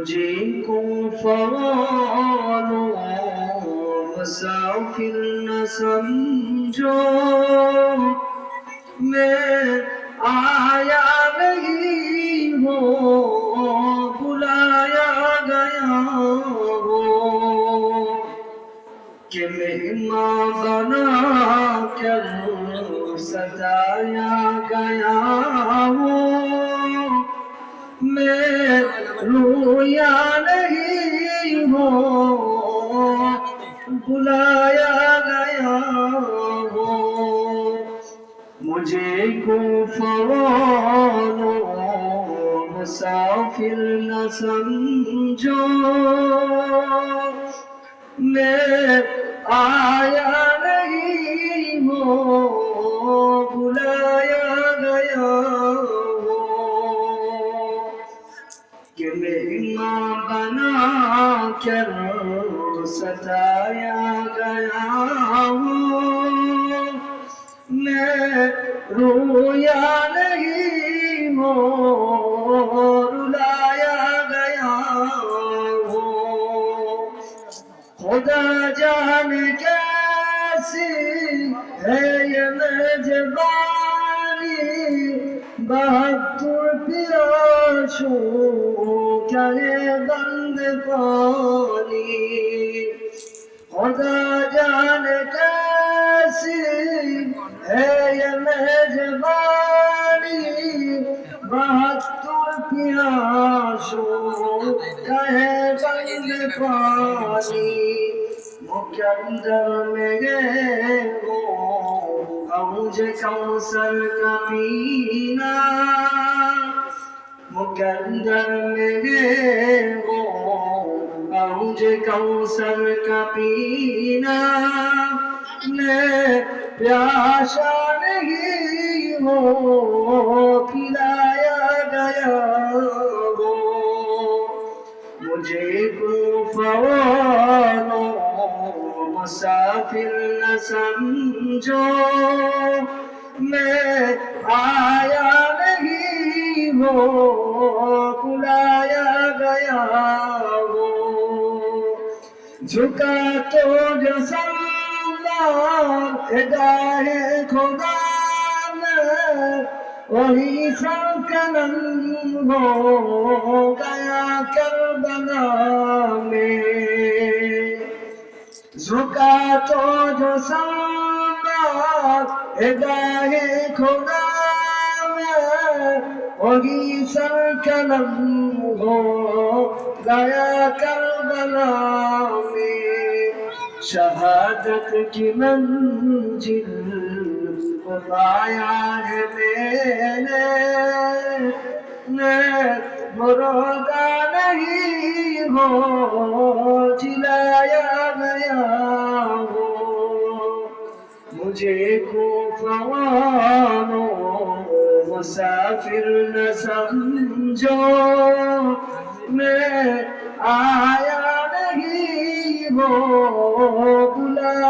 مجھے کو فوالو مسافر نہ سمجھو میں آیا نہیں ہوں بلایا گیا ہوں کہ مہمان بنا کر ستایا گیا ہوں میں رویا نہیں ہوں بلایا گیا ہوں مجھے کو فوالو مسافر نہ سمجھو میں آیا نہیں ہوں بلایا گیا ہوں کہ مہمان بنا کر ستایا گیا ہوں میں رویا نہیں ہوں رلایا گیا ہوں خدا جانے کیسی ہے یہ میزبانی بہتر پیاشوں کیا یہ بند پانی خدا جانے کیسی ہے یہ میزبانی بہتر پیاشوں کیا ہے بند پانی مقدر میں گئے ہو مجھے کوثر کا پینا مقدر میں گئے ہو مجھے کوثر کا پینا میں پیاسا نہیں ہو پلایا گیا ہو مجھے کو فوالو مسافر نہ سمجھو میں آیا نہیں ہوں بلایا گیا ہوں جھکا تو جو سلام گاہ خدا میں وہی سر قلم ہو گیا کربلا میں جھکا تو جو سامنے گاہ خدا میں وہی سر قلم ہو گیا کربلا میں شہادت کی منزل کو پایا ہے میں مروگا نہیں ہو جلایا گیا ہو مجھے کو فوالو مسافر نہ سمجھو میں آیا نہیں ہو بلا